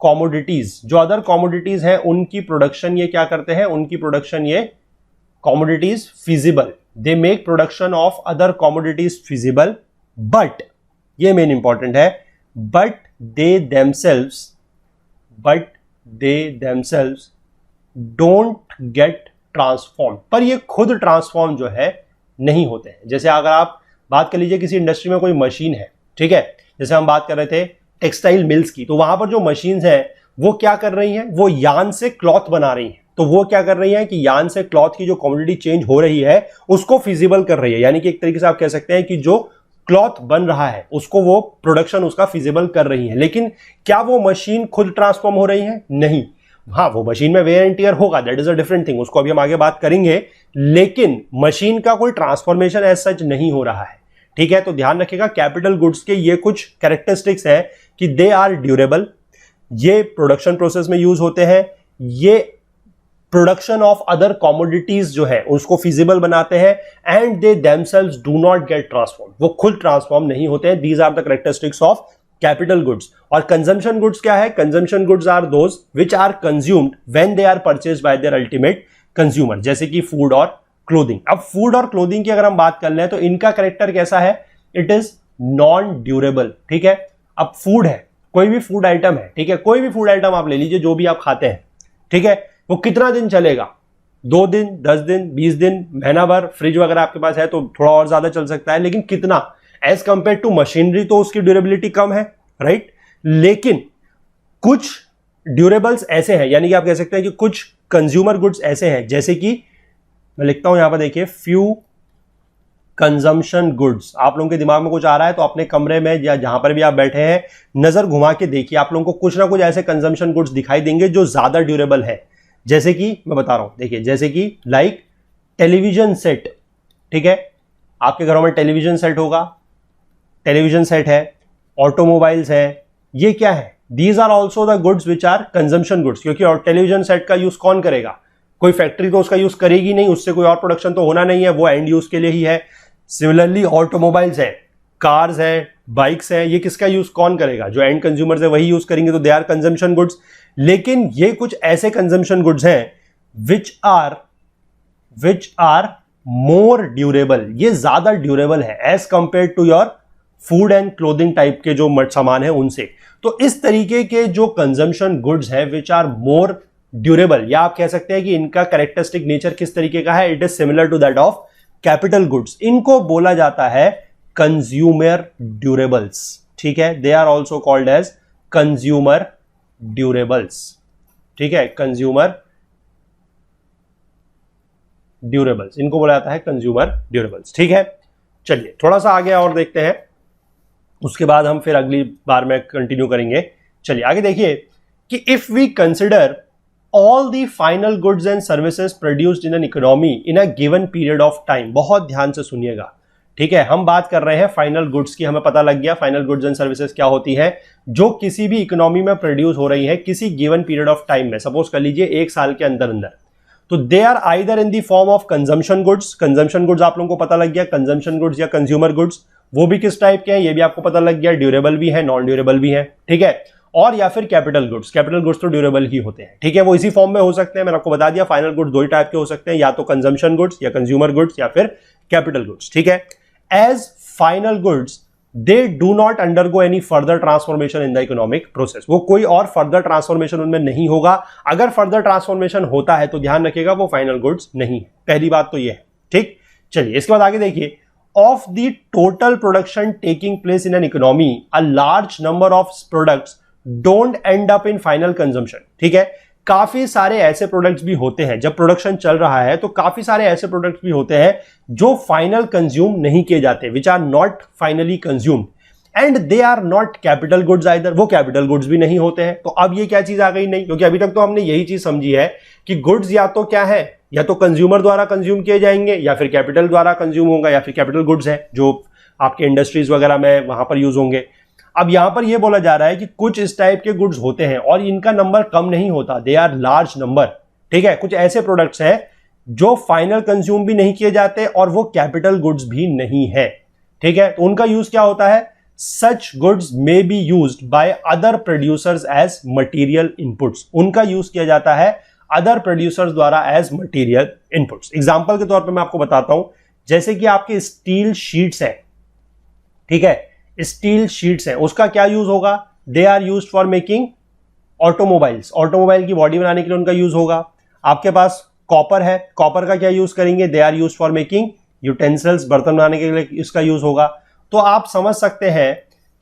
Speaker 1: कॉमोडिटीज, जो अदर कॉमोडिटीज हैं उनकी प्रोडक्शन ये क्या करते हैं, उनकी प्रोडक्शन ये commodities feasible, they make production of other commodities feasible, but ये मेन इंपॉर्टेंट है, but they themselves don't get transform, पर ये खुद ट्रांसफॉर्म जो है नहीं होते हैं। जैसे अगर आप बात कर लीजिए किसी इंडस्ट्री में कोई मशीन है, ठीक है, जैसे हम बात कर रहे थे टेक्सटाइल मिल्स की, तो वहां पर जो मशीन्स हैं वो क्या कर रही हैं, वो यार्न से क्लॉथ बना रही हैं। तो वो क्या कर रही है कि यार्न से क्लॉथ की जो कमोडिटी चेंज हो रही है उसको फिजिबल कर रही है, यानी कि एक तरीके से आप कह सकते हैं कि जो क्लॉथ बन रहा है उसको वो प्रोडक्शन उसका फिजिबल कर रही है। लेकिन क्या वो मशीन खुद ट्रांसफॉर्म हो रही है, नहीं। हाँ, वो मशीन में वेयर एंड टियर होगा, that is a different thing, उसको अभी हम आगे बात करेंगे, लेकिन मशीन का कोई ट्रांसफॉर्मेशन एज सच नहीं हो रहा है, ठीक है। तो ध्यान रखिएगा, कैपिटल गुड्स के ये कुछ कैरेक्टरिस्टिक्स हैं कि दे आर ड्यूरेबल, ये प्रोडक्शन प्रोसेस में यूज होते हैं, ये प्रोडक्शन ऑफ अदर कॉमोडिटीज जो है उसको फिजिबल बनाते हैं, and they themselves do not get transform, वो खुद ट्रांसफॉर्म नहीं होते हैं। These are the characteristics of capital goods. और कंजम्पशन गुड्स क्या है, consumption goods are those which are consumed when they are purchased by their ultimate consumer, जैसे कि फूड और क्लोथिंग। अब फूड और क्लोथिंग की अगर हम बात कर लें तो इनका कैरेक्टर कैसा है, इट इज नॉन ड्यूरेबल, ठीक है। अब फूड है, कोई भी फूड आइटम है, ठीक है, कोई भी फूड आइटम आप ले लीजिए जो भी आप खाते हैं, ठीक है, वो कितना दिन चलेगा, 2 दिन, 10 दिन, 20 दिन, महीना भर, फ्रिज वगैरह आपके पास है तो थोड़ा और ज्यादा चल सकता है, लेकिन कितना, एज कंपेयर टू मशीनरी तो उसकी ड्यूरेबिलिटी कम है, राइट। लेकिन कुछ ड्यूरेबल्स ऐसे हैं, यानी कि आप कह सकते हैं कि कुछ कंज्यूमर गुड्स ऐसे हैं, जैसे कि मैं लिखता हूं यहां पर देखिए, फ्यू कंजम्पशन गुड्स। आप लोगों के दिमाग में कुछ आ रहा है तो अपने कमरे में या जहां पर भी आप बैठे हैं नजर घुमा के देखिए, आप लोगों को कुछ ना कुछ ऐसे कंजम्पशन गुड्स दिखाई देंगे जो ज्यादा ड्यूरेबल है। जैसे कि मैं बता रहा हूं, देखिए, जैसे कि लाइक टेलीविजन सेट, ठीक है, आपके घरों में टेलीविजन सेट होगा, टेलीविजन सेट है, ऑटोमोबाइल्स है, ये क्या है, these are also the goods which are consumption goods, क्योंकि टेलीविजन सेट का यूज कौन करेगा, कोई फैक्ट्री तो उसका यूज करेगी नहीं, उससे कोई और प्रोडक्शन तो होना नहीं है, वो एंड यूज के लिए ही है। सिमिलरली ऑटोमोबाइल्स है, कार्स है, बाइक्स है, ये किसका यूज कौन करेगा, जो एंड कंज्यूमर्स है वही यूज करेंगे, तो दे आर कंजम्पशन गुड्स। लेकिन ये कुछ ऐसे कंजम्पशन गुड्स हैं विच आर मोर ड्यूरेबल, ये ज्यादा ड्यूरेबल है as compare to your food and clothing type के जो सामान है उनसे। तो इस तरीके के जो कंजम्पशन गुड्स है विच आर मोर ड्यूरेबल, या आप कह सकते हैं कि इनका कैरेक्टरिस्टिक नेचर किस तरीके का है, it is similar to that of capital goods, इनको बोला जाता है कंज्यूमर ड्यूरेबल्स, ठीक है। They are also called as consumer durables, ठीक है, कंज्यूमर ड्यूरेबल्स, इनको बोला जाता है कंज्यूमर ड्यूरेबल्स, ठीक है। चलिए थोड़ा सा आगे और देखते हैं, उसके बाद हम फिर अगली बार में कंटिन्यू करेंगे। चलिए आगे देखिए कि if we consider all the final goods and services produced in an economy in a given period of time, बहुत ध्यान से सुनिएगा, ठीक है, हम बात कर रहे हैं फाइनल गुड्स की। हमें पता लग गया फाइनल गुड्स एंड सर्विसेज क्या होती है, जो किसी भी इकोनॉमी में प्रोड्यूस हो रही है किसी गिवन पीरियड ऑफ टाइम में, सपोज कर लीजिए 1 साल के अंदर अंदर। तो they are either in the form of consumption goods. Consumption goods आप लोगों को पता लग गया, कंजम्पशन गुड्स या कंज्यूमर गुड्स, वो भी किस टाइप के हैं ये भी आपको पता लग गया, ड्यूरेबल भी है, नॉन ड्यूरेबल भी है, ठीक है। और या फिर कैपिटल गुड्स। कैपिटल गुड्स तो ड्यूरेबल ही होते हैं, ठीक है, वो इसी फॉर्म में हो सकते हैं। मैंने आपको बता दिया फाइनल गुड्स 2 ही टाइप के हो सकते हैं, या तो कंजम्पशन गुड्स या कंज्यूमर गुड्स या फिर कैपिटल गुड्स, ठीक है। As final goods they do not undergo any further transformation in the economic process. वो कोई और फर्दर ट्रांसफॉर्मेशन उनमें नहीं होगा। अगर फर्दर ट्रांसफॉर्मेशन होता है तो ध्यान रखिएगा वो फाइनल गुड्स नहीं है। पहली बात तो ये है, ठीक। चलिए इसके बाद आगे देखिए, of the total production taking place in an economy a large number of products don't and up in final consumption, ठीक है। काफी सारे ऐसे प्रोडक्ट्स भी होते हैं, जब प्रोडक्शन चल रहा है तो काफी सारे ऐसे प्रोडक्ट्स भी होते हैं जो फाइनल कंज्यूम नहीं किए जाते, which are not finally consumed, and they are not capital goods either. वो कैपिटल गुड्स भी नहीं होते हैं। तो अब ये क्या चीज आ गई नहीं, क्योंकि अभी तक तो हमने यही चीज समझी है कि गुड्स या तो क्या है, या तो कंज्यूमर द्वारा कंज्यूम किए जाएंगे, या फिर कैपिटल द्वारा कंज्यूम होगा, या फिर कैपिटल गुड्स है जो आपके इंडस्ट्रीज वगैरह में वहां पर यूज होंगे। अब यहां पर यह बोला जा रहा है कि कुछ इस टाइप के गुड्स होते हैं और इनका नंबर कम नहीं होता, दे आर लार्ज नंबर, ठीक है। कुछ ऐसे प्रोडक्ट्स हैं जो फाइनल कंज्यूम भी नहीं किए जाते और वो कैपिटल गुड्स भी नहीं है, ठीक है। तो उनका यूज क्या होता है, such goods may be used by other producers as material inputs. उनका यूज किया जाता है अदर प्रोड्यूसर्स द्वारा एज मटेरियल इनपुट्स। एग्जांपल के तौर पे मैं आपको बताता हूं, जैसे कि आपके स्टील शीट्स हैं, ठीक है, स्टील शीट्स हैं, उसका क्या यूज होगा, they are used for making automobiles. Automobile की बॉडी बनाने के लिए उनका यूज होगा। आपके पास कॉपर है, कॉपर का क्या यूज करेंगे, they are used for making utensils, बर्तन बनाने के लिए इसका यूज होगा। तो आप समझ सकते हैं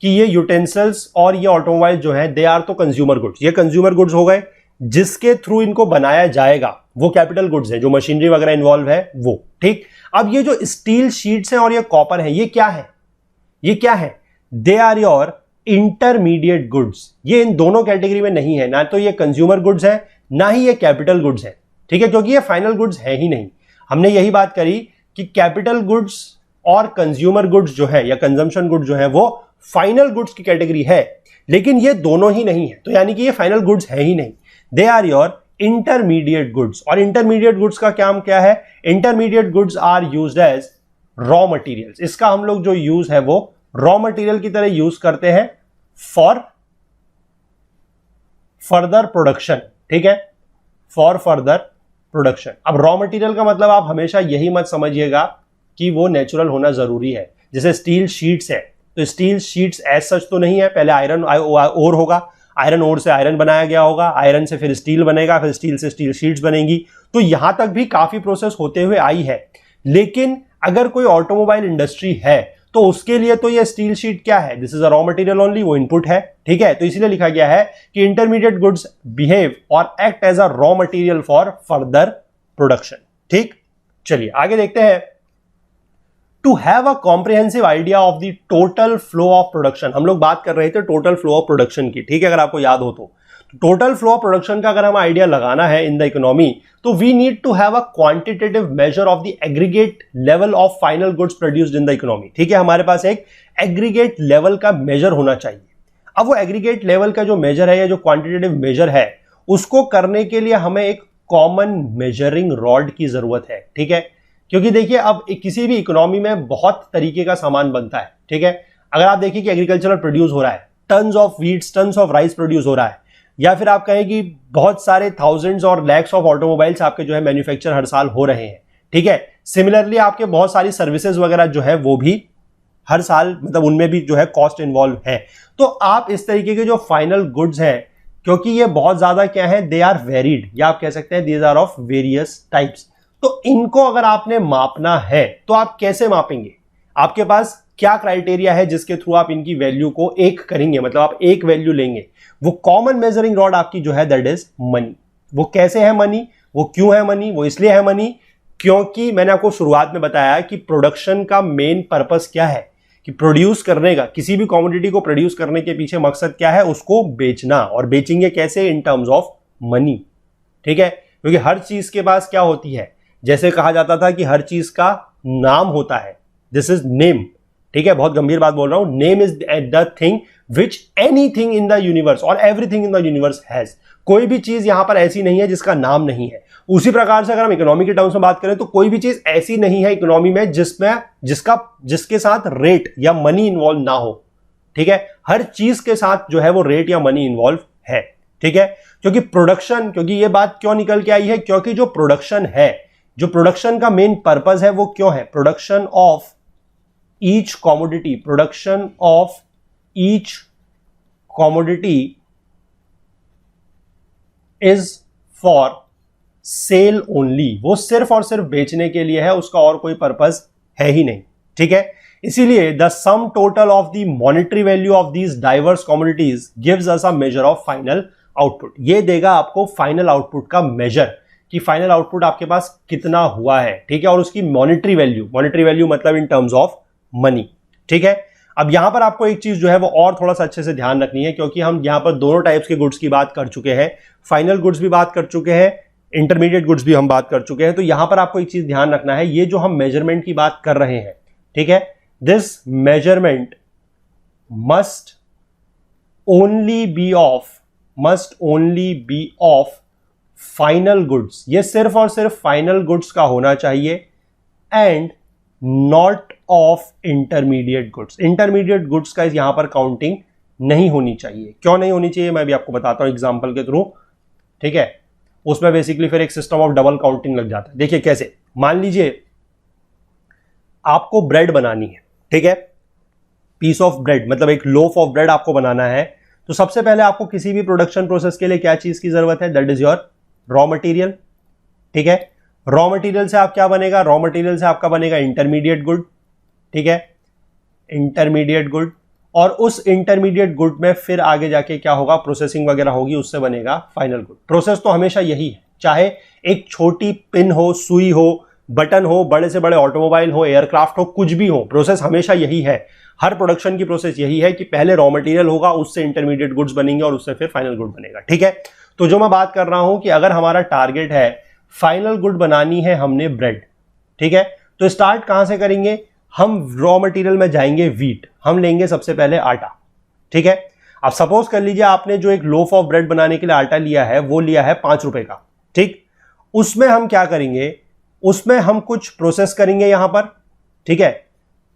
Speaker 1: कि ये यूटेंसिल्स और ये ऑटोमोबाइल जो है दे आर तो कंज्यूमर गुड्स, ये कंज्यूमर गुड्स हो गए, जिसके थ्रू इनको बनाया जाएगा वो कैपिटल गुड्स है, जो मशीनरी वगैरह इन्वॉल्व है वो, ठीक। अब ये जो स्टील शीट्स हैं और ये कॉपर है, ये क्या है, ये क्या है, they are your intermediate goods. ये इन दोनों कैटेगरी में नहीं है, ना तो ये कंज्यूमर गुड्स है ना ही ये कैपिटल गुड्स है, ठीक है, क्योंकि ये फाइनल गुड्स है ही नहीं। हमने यही बात करी कि कैपिटल गुड्स और कंज्यूमर गुड्स जो है या कंजम्पशन गुड्स जो है वो फाइनल गुड्स की कैटेगरी है, लेकिन ये दोनों ही नहीं है, तो यानी कि ये फाइनल गुड्स है ही नहीं, they are your intermediate goods. और इंटरमीडिएट गुड्स का काम क्या है, intermediate goods are used as raw materials. इसका हम लोग जो यूज है वो रॉ मटेरियल की तरह यूज करते हैं फॉर फर्दर प्रोडक्शन, ठीक है, फॉर फर्दर प्रोडक्शन। अब रॉ मटेरियल का मतलब आप हमेशा यही मत समझिएगा कि वो नेचुरल होना जरूरी है। जैसे स्टील शीट्स है, तो स्टील शीट्स एज सच तो नहीं है, पहले आयरन ओर होगा, आयरन ओर से आयरन बनाया गया होगा, आयरन से फिर स्टील बनेगा, फिर स्टील से स्टील शीट्स बनेगी। तो यहां तक भी काफी प्रोसेस होते हुए आई है। लेकिन अगर कोई ऑटोमोबाइल इंडस्ट्री है तो उसके लिए तो ये स्टील शीट क्या है, this is a raw material only, वो इनपुट है, ठीक है। तो इसीलिए लिखा गया है कि इंटरमीडिएट गुड्स बिहेव और act as a raw material for further production, ठीक। चलिए आगे देखते हैं। To have a comprehensive idea of the total flow of production, हम लोग बात कर रहे थे टोटल फ्लो ऑफ प्रोडक्शन की, ठीक है, अगर आपको याद हो तो टोटल फ्लो ऑफ प्रोडक्शन का अगर हम आइडिया लगाना है इन द इकोनॉमी, तो we need to have a quantitative measure of the aggregate level of final goods produced in the economy, ठीक है। हमारे पास एक एग्रीगेट लेवल का मेजर होना चाहिए। अब वो एग्रीगेट लेवल का जो मेजर है या जो क्वांटिटेटिव मेजर है, उसको करने के लिए हमें एक कॉमन मेजरिंग रॉड की जरूरत है, ठीक है। क्योंकि देखिए अब किसी भी इकोनॉमी में बहुत तरीके का सामान बनता है, ठीक है। अगर आप देखिए कि एग्रीकल्चरल प्रोड्यूस हो रहा है, tons of wheats, tons of rice produce हो रहा है, या फिर आप कहें कि बहुत सारे थाउजेंड्स और लैक्स ऑफ ऑटोमोबाइल्स आपके जो है मैन्युफैक्चर हर साल हो रहे हैं, ठीक है। सिमिलरली आपके बहुत सारी सर्विसेज वगैरह जो है वो भी हर साल, मतलब उनमें भी जो है कॉस्ट इन्वॉल्व है। तो आप इस तरीके के जो फाइनल गुड्स हैं, क्योंकि ये बहुत ज्यादा क्या है, दे आर वेरिड, या आप कह सकते हैं these are of various types. तो इनको अगर आपने मापना है तो आप कैसे मापेंगे, आपके पास क्या क्राइटेरिया है जिसके थ्रू आप इनकी वैल्यू को एक करेंगे, मतलब आप एक वैल्यू लेंगे। वो कॉमन मेजरिंग रॉड आपकी जो है दैट इज मनी। वो कैसे है मनी, वो क्यों है मनी, वो इसलिए है मनी क्योंकि मैंने आपको शुरुआत में बताया कि प्रोडक्शन का मेन पर्पस क्या है, कि प्रोड्यूस करने का, किसी भी कमोडिटी को प्रोड्यूस करने के पीछे मकसद क्या है, उसको बेचना। और बेचेंगे कैसे, इन टर्म्स ऑफ मनी, ठीक है। क्योंकि हर चीज के पास क्या होती है, जैसे कहा जाता था कि हर चीज का नाम होता है, दिस इज नेम, ठीक है, बहुत गंभीर बात बोल रहा हूं। Name is the thing which anything in the universe और everything in the universe has. कोई भी चीज यहां पर ऐसी नहीं है जिसका नाम नहीं है। उसी प्रकार से अगर हम इकोनॉमी के टर्म्स में बात करें तो कोई भी चीज ऐसी नहीं है इकोनॉमी में जिसके साथ रेट या मनी इन्वॉल्व ना हो, ठीक है। हर चीज के साथ जो है वो रेट या मनी इन्वॉल्व है, ठीक है। क्योंकि ये बात क्यों निकल के आई है, क्योंकि जो प्रोडक्शन है, जो प्रोडक्शन का मेन पर्पस है वो क्यों है, production of each commodity, production of each commodity is for sale only. वो सिर्फ और सिर्फ बेचने के लिए है, उसका और कोई पर्पस है ही नहीं, ठीक है। इसीलिए the sum total of the monetary value of these diverse commodities gives us a measure of final output. ये देगा आपको फाइनल आउटपुट का मेजर, कि फाइनल आउटपुट आपके पास कितना हुआ है, ठीक है। और उसकी मॉनेटरी वैल्यू मतलब इन टर्म्स ऑफ मनी, ठीक है। अब यहां पर आपको एक चीज जो है वो और थोड़ा सा अच्छे से ध्यान रखनी है, क्योंकि हम यहां पर दोनों टाइप्स के गुड्स की बात कर चुके हैं, फाइनल गुड्स भी बात कर चुके हैं, इंटरमीडिएट गुड्स भी हम बात कर चुके हैं। तो यहां पर आपको एक चीज ध्यान रखना है, ये जो हम मेजरमेंट की बात कर रहे हैं, ठीक है, this measurement must only be of final goods. ये सिर्फ और सिर्फ फाइनल गुड्स का होना चाहिए, and not of intermediate goods. Intermediate goods का यहां पर काउंटिंग नहीं होनी चाहिए। क्यों नहीं होनी चाहिए मैं भी आपको बताता हूं एग्जांपल के थ्रू, ठीक है। उसमें बेसिकली फिर एक सिस्टम ऑफ डबल काउंटिंग लग जाता है। देखिए कैसे, मान लीजिए आपको ब्रेड बनानी है, ठीक है, पीस ऑफ ब्रेड मतलब एक लोफ ऑफ ब्रेड आपको बनाना है। तो सबसे पहले आपको किसी भी प्रोडक्शन प्रोसेस के लिए क्या चीज की जरूरत है, that is your raw material, ठीक है। रॉ मटेरियल से आप क्या बनेगा, रॉ मटेरियल से आपका बनेगा इंटरमीडिएट गुड, ठीक है, इंटरमीडिएट गुड। और उस इंटरमीडिएट गुड में फिर आगे जाके क्या होगा, प्रोसेसिंग वगैरह होगी, उससे बनेगा फाइनल गुड। प्रोसेस तो हमेशा यही है, चाहे एक छोटी पिन हो, सुई हो, बटन हो, बड़े से बड़े ऑटोमोबाइल हो, एयरक्राफ्ट हो, कुछ भी हो, प्रोसेस हमेशा यही है। हर प्रोडक्शन की प्रोसेस यही है कि पहले रॉ मटेरियल होगा, उससे इंटरमीडिएट गुड्स बनेंगे और उससे फिर फाइनल गुड बनेगा, ठीक है। तो जो मैं बात कर रहा हूं कि अगर हमारा टारगेट है फाइनल गुड बनानी है हमने ब्रेड, ठीक है, तो स्टार्ट कहां से करेंगे, हम रॉ मटेरियल में जाएंगे व्हीट, हम लेंगे सबसे पहले आटा, ठीक है। अब सपोज कर लीजिए आपने जो एक लोफ ऑफ ब्रेड बनाने के लिए आटा लिया है वो लिया है 5 रुपए का, ठीक। उसमें हम क्या करेंगे, उसमें हम कुछ प्रोसेस करेंगे यहां पर, ठीक है,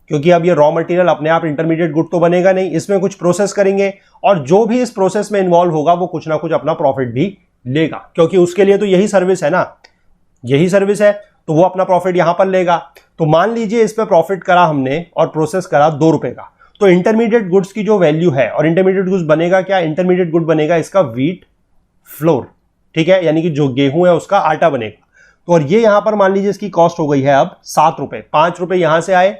Speaker 1: क्योंकि अब ये रॉ मटेरियल अपने आप इंटरमीडिएट गुड तो बनेगा नहीं, इसमें कुछ प्रोसेस करेंगे और जो भी इस प्रोसेस में इन्वॉल्व होगा वो कुछ ना कुछ अपना प्रॉफिट भी लेगा, क्योंकि उसके लिए तो यही सर्विस है ना, यही सर्विस है, तो वो अपना प्रॉफिट यहां पर लेगा। तो मान लीजिए इस पे प्रॉफिट करा हमने और प्रोसेस करा 2 रुपए का, तो इंटरमीडिएट गुड्स की जो वैल्यू है, और इंटरमीडिएट गुड्स बनेगा क्या, इंटरमीडिएट गुड बनेगा इसका व्हीट फ्लोर, ठीक है, यानी कि जो गेहूं है उसका आटा बनेगा। तो और ये यहां पर मान लीजिए इसकी कॉस्ट हो गई है अब 7 रुपए, 5 रुपए यहां से आए,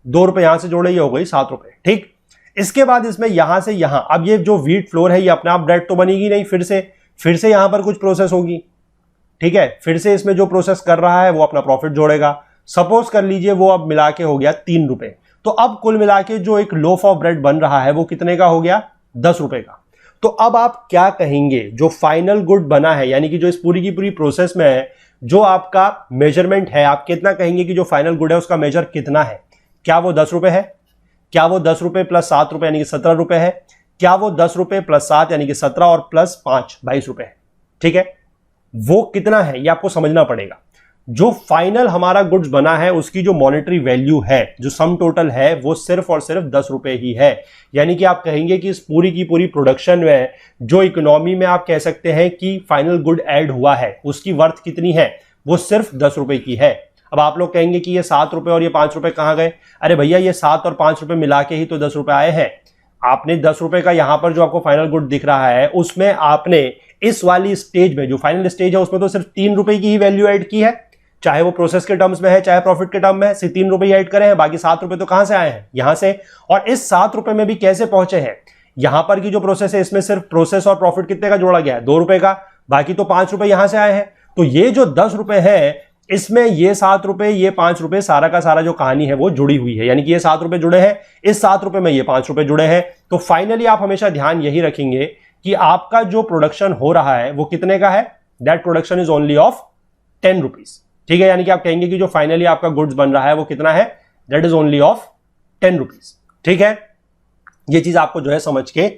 Speaker 1: 2 रुपए यहां से जोड़े, ये हो गई 7 रुपए, ठीक। इसके बाद इसमें यहां से यहां, अब ये जो व्हीट फ्लोर है ये अपने आप ब्रेड तो बनेगी नहीं, फिर से यहां पर कुछ प्रोसेस होगी, ठीक है, फिर से इसमें जो प्रोसेस कर रहा है वो अपना प्रॉफिट जोड़ेगा। सपोज कर लीजिए वो अब मिला के हो गया 3 रुपए, तो अब कुल मिला के जो एक लोफ ऑफ ब्रेड बन रहा है वो कितने का हो गया, 10 रुपए का। तो अब आप क्या कहेंगे, जो फाइनल गुड बना है, यानी कि जो इस पूरी की पूरी प्रोसेस में है, जो आपका मेजरमेंट है, आप कितना कहेंगे कि जो फाइनल गुड है उसका मेजर कितना है, क्या वो 10 रुपए है, क्या वो 10 रुपए प्लस 7 रुपए यानी कि 17 रुपए है, क्या वो 10 रुपए प्लस 7 यानी कि 17 और प्लस 5 22 रुपए है, ठीक है। वो कितना है ये आपको समझना पड़ेगा। जो फाइनल हमारा गुड्स बना है उसकी जो मॉनेटरी वैल्यू है, जो सम टोटल है, वो सिर्फ और सिर्फ 10 रुपए ही है। यानी कि आप कहेंगे कि इस पूरी की पूरी प्रोडक्शन में जो इकोनॉमी में आप कह सकते हैं कि फाइनल गुड ऐड हुआ है उसकी वर्थ कितनी है, वो सिर्फ 10 रुपए की है। अब आप लोग कहेंगे कि ये 7 रुपए और ये 5 रुपए कहां गए, अरे भैया ये 7 और 5 रुपए मिला के ही तो 10 रुपए आए हैं। आपने 10 रुपए का यहां पर जो आपको फाइनल गुड दिख रहा है उसमें आपने इस वाली स्टेज में, जो फाइनल स्टेज है उसमें तो सिर्फ 3 रुपए की ही वैल्यू ऐड की है, चाहे वो प्रोसेस के टर्म्स में है चाहे प्रॉफिट के टर्म में है, सिर्फ 3 रुपए ऐड करे हैं, बाकी 7 रुपए तो कहां से आए हैं, यहां से। और इस 7 रुपए में भी कैसे पहुंचे हैं, यहां पर की जो प्रोसेस है इसमें सिर्फ प्रोसेस और प्रॉफिट कितने का जोड़ा गया है, 2 रुपए का, बाकी तो 5 रुपए यहां से आए हैं। तो ये जो 10 रुपए है इसमें ये 7 रुपए ये 5 रुपए सारा का सारा जो कहानी है वो जुड़ी हुई है, यानी कि ये 7 रुपए जुड़े हैं, इस 7 रुपए में ये 5 रुपए जुड़े हैं। तो फाइनली आप हमेशा ध्यान यही रखेंगे कि आपका जो प्रोडक्शन हो रहा है वो कितने का है, that production is only of 10 rupees, ठीक है। यानी कि आप कहेंगे कि जो फाइनली आपका गुड्स बन रहा है वो कितना है, that is only of 10 rupees. ठीक है, ये चीज आपको जो है समझ के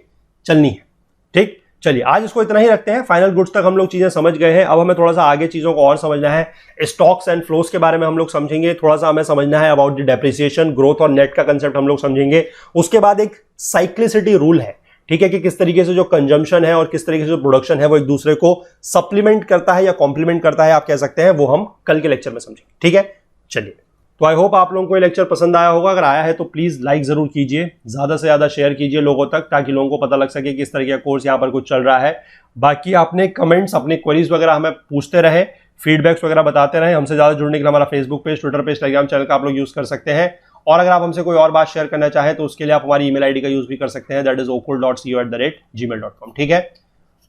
Speaker 1: चलनी है। ठीक, चलिए आज इसको इतना ही रखते हैं। फाइनल गुड्स तक हम लोग चीजें समझ गए हैं। अब हमें थोड़ा सा आगे चीजों को और समझना है। स्टॉक्स एंड फ्लोस के बारे में हम लोग समझेंगे। थोड़ा सा हमें समझना है अबाउट द डेप्रिसिएशन, ग्रोथ और नेट का कंसेप्ट हम लोग समझेंगे। उसके बाद एक साइक्लिसिटी रूल है, ठीक है, कि किस तरीके से जो कंजम्पशन है और किस तरीके से जो प्रोडक्शन है वो एक दूसरे को सप्लीमेंट करता है या कॉम्प्लीमेंट करता है, आप कह सकते हैं, वो हम कल के लेक्चर में समझेंगे। ठीक है, चलिए, तो आई होप आप लोगों को ये लेक्चर पसंद आया होगा। अगर आया है तो प्लीज लाइक जरूर कीजिए, ज्यादा से ज्यादा शेयर कीजिए लोगों तक, ताकि लोगों को पता लग सके किस तरीके का कोर्स यहाँ पर कुछ चल रहा है। बाकी आपने कमेंट्स, अपने क्वेरीज वगैरह हमें पूछते रहे, फीडबैक्स वगैरह बताते रहे। हमसे ज्यादा जुड़ने के लिए हमारा Facebook page, Twitter page, Telegram channel का आप लोग यूज कर सकते हैं। और अगर आप हमसे कोई और बात शेयर करना चाहें तो उसके लिए आप हमारी ईमेल आईडी का यूज भी कर सकते हैं, दैट इज okul.co@gmail.com। ठीक है,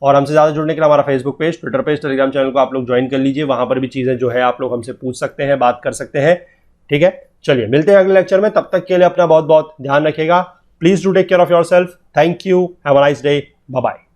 Speaker 1: और हमसे ज्यादा जुड़ने के लिए हमारा Facebook page, Twitter page, Telegram channel को आप लोग ज्वाइन कर लीजिए। वहां पर भी चीजें जो है आप लोग हमसे पूछ सकते हैं, बात कर सकते हैं। ठीक है, चलिए मिलते हैं अगले लेक्चर में। तब तक के लिए अपना बहुत बहुत ध्यान रखिएगा। Please do take care of yourself. Thank you, have a nice day, bye bye.